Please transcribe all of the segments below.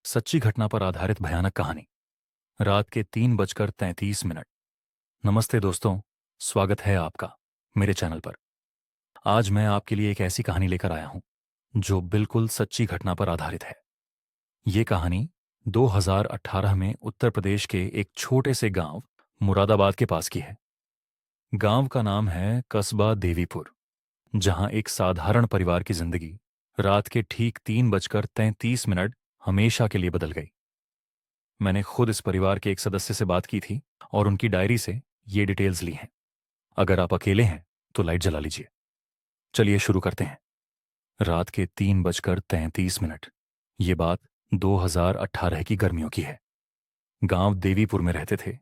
सच्ची घटना पर आधारित भयानक कहानी। रात के 3:33। नमस्ते दोस्तों, स्वागत है आपका मेरे चैनल पर। आज मैं आपके लिए एक ऐसी कहानी लेकर आया हूं जो बिल्कुल सच्ची घटना पर आधारित है। ये कहानी 2018 में उत्तर प्रदेश के एक छोटे से गांव मुरादाबाद के पास की है। गांव का नाम है कस्बा देवीपुर, जहां एक साधारण परिवार की जिंदगी रात के ठीक 3:33 हमेशा के लिए बदल गई। मैंने खुद इस परिवार के एक सदस्य से बात की थी और उनकी डायरी से ये डिटेल्स ली हैं। अगर आप अकेले हैं तो लाइट जला लीजिए। चलिए शुरू करते हैं। रात के 3:33। ये बात 2018 की गर्मियों की है। गांव देवीपुर में रहते थे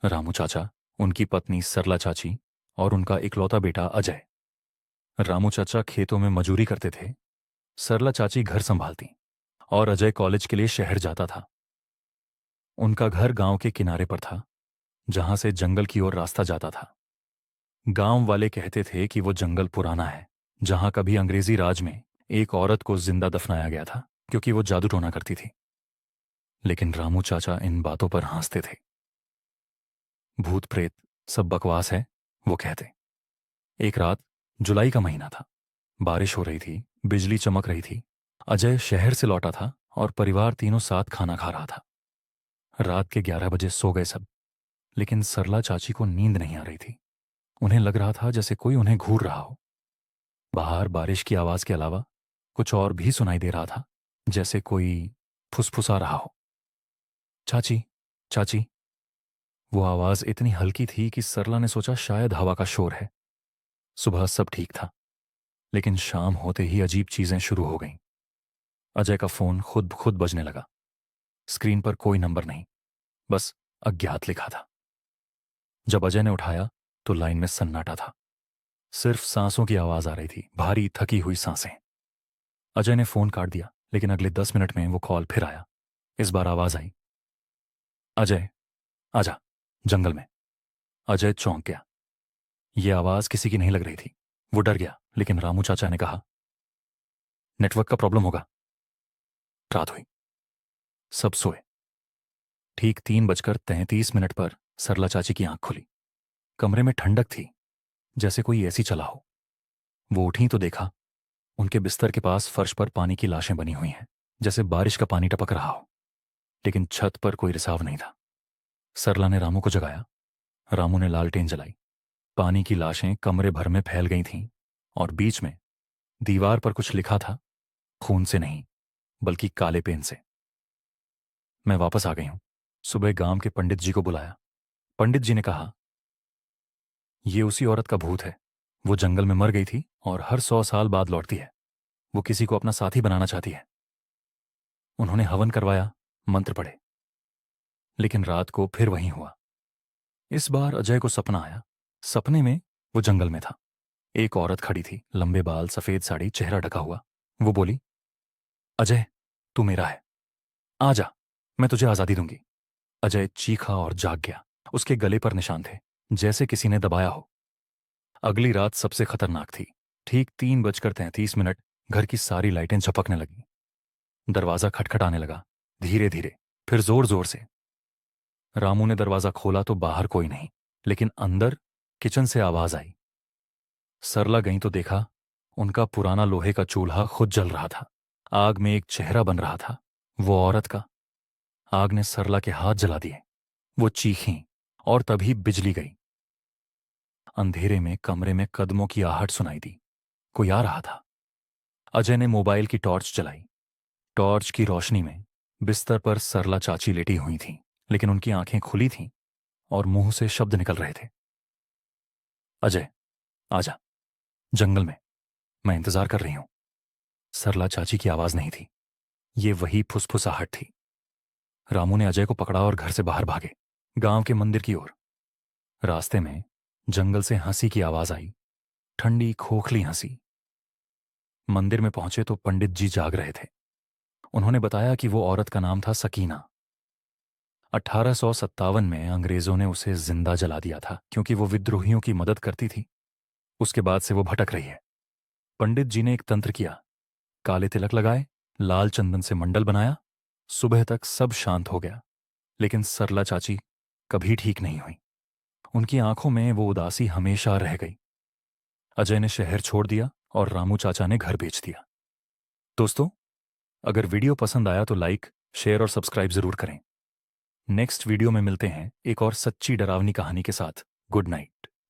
रामू चाचा, उनकी पत्नी सरला चाची और उनका इकलौता बेटा अजय। रामू चाचा खेतों में मजूरी करते थे, सरला चाची घर संभालती और अजय कॉलेज के लिए शहर जाता था। उनका घर गांव के किनारे पर था, जहां से जंगल की ओर रास्ता जाता था। गांव वाले कहते थे कि वो जंगल पुराना है, जहां कभी अंग्रेजी राज में एक औरत को जिंदा दफनाया गया था क्योंकि वो जादू टोना करती थी। लेकिन रामू चाचा इन बातों पर हंसते थे। भूत प्रेत सब बकवास है, वो कहते। एक रात, जुलाई का महीना था, बारिश हो रही थी, बिजली चमक रही थी। अजय शहर से लौटा था और परिवार तीनों साथ खाना खा रहा था। रात के 11 बजे सो गए सब, लेकिन सरला चाची को नींद नहीं आ रही थी। उन्हें लग रहा था जैसे कोई उन्हें घूर रहा हो। बाहर बारिश की आवाज के अलावा कुछ और भी सुनाई दे रहा था, जैसे कोई फुसफुसा रहा हो। चाची, चाची। वो आवाज इतनी हल्की थी कि सरला ने सोचा शायद हवा का शोर है। सुबह सब ठीक था, लेकिन शाम होते ही अजीब चीजें शुरू हो गईं। अजय का फोन खुद खुद बजने लगा। स्क्रीन पर कोई नंबर नहीं, बस अज्ञात लिखा था। जब अजय ने उठाया तो लाइन में सन्नाटा था। सिर्फ सांसों की आवाज आ रही थी, भारी थकी हुई सांसें। अजय ने फोन काट दिया, लेकिन अगले 10 मिनट में वो कॉल फिर आया। इस बार आवाज आई, अजय आजा, जंगल में। अजय चौंक गया। ये आवाज किसी की नहीं लग रही थी। वो डर गया, लेकिन रामू चाचा ने कहा, नेटवर्क का प्रॉब्लम होगा। रात हुई, सब सोए। ठीक 3:33 पर सरला चाची की आंख खुली। कमरे में ठंडक थी, जैसे कोई एसी चला हो। वो उठी तो देखा, उनके बिस्तर के पास फर्श पर पानी की लाशें बनी हुई हैं, जैसे बारिश का पानी टपक रहा हो। लेकिन छत पर कोई रिसाव नहीं था। सरला ने रामू को जगाया। रामू ने लालटेन जलाई। पानी की लाशें कमरे भर में फैल गई थीं और बीच में दीवार पर कुछ लिखा था, खून से नहीं बल्कि काले पेन से। मैं वापस आ गई हूं। सुबह गांव के पंडित जी को बुलाया। पंडित जी ने कहा, ये उसी औरत का भूत है। वो जंगल में मर गई थी और हर 100 साल बाद लौटती है। वो किसी को अपना साथी बनाना चाहती है। उन्होंने हवन करवाया, मंत्र पढ़े, लेकिन रात को फिर वही हुआ। इस बार अजय को सपना आया। सपने में वो जंगल में था। एक औरत खड़ी थी, लंबे बाल, सफेद साड़ी, चेहरा ढका हुआ। वो बोली, अजय तू मेरा है, आ जा, मैं तुझे आजादी दूंगी। अजय चीखा और जाग गया। उसके गले पर निशान थे, जैसे किसी ने दबाया हो। अगली रात सबसे खतरनाक थी। ठीक 3:33 घर की सारी लाइटें झपकने लगी। दरवाजा खटखटाने लगा, धीरे धीरे, फिर जोर जोर से। रामू ने दरवाजा खोला तो बाहर कोई नहीं, लेकिन अंदर किचन से आवाज आई। सरला गई तो देखा, उनका पुराना लोहे का चूल्हा खुद जल रहा था। आग में एक चेहरा बन रहा था, वो औरत का। आग ने सरला के हाथ जला दिए। वो चीखीं और तभी बिजली गई। अंधेरे में कमरे में कदमों की आहट सुनाई दी। कोई आ रहा था। अजय ने मोबाइल की टॉर्च जलाई। टॉर्च की रोशनी में बिस्तर पर सरला चाची लेटी हुई थीं, लेकिन उनकी आंखें खुली थीं और मुंह से शब्द निकल रहे थे, अजय आजा, जंगल में, मैं इंतजार कर रही हूं। सरला चाची की आवाज नहीं थी, ये वही फुसफुसाहट थी। रामू ने अजय को पकड़ा और घर से बाहर भागे, गांव के मंदिर की ओर। रास्ते में जंगल से हंसी की आवाज आई, ठंडी खोखली हंसी। मंदिर में पहुंचे तो पंडित जी जाग रहे थे। उन्होंने बताया कि वो औरत का नाम था सकीना। 1857 में अंग्रेजों ने उसे जिंदा जला दिया था क्योंकि वो विद्रोहियों की मदद करती थी। उसके बाद से वो भटक रही है। पंडित जी ने एक तंत्र किया, काले तिलक लगाए, लाल चंदन से मंडल बनाया, सुबह तक सब शांत हो गया, लेकिन सरला चाची कभी ठीक नहीं हुई। उनकी आंखों में वो उदासी हमेशा रह गई। अजय ने शहर छोड़ दिया और रामू चाचा ने घर बेच दिया। दोस्तों, अगर वीडियो पसंद आया तो लाइक, शेयर और सब्सक्राइब जरूर करें। नेक्स्ट वीडियो में मिलते हैं एक और सच्ची डरावनी कहानी के साथ। Good night.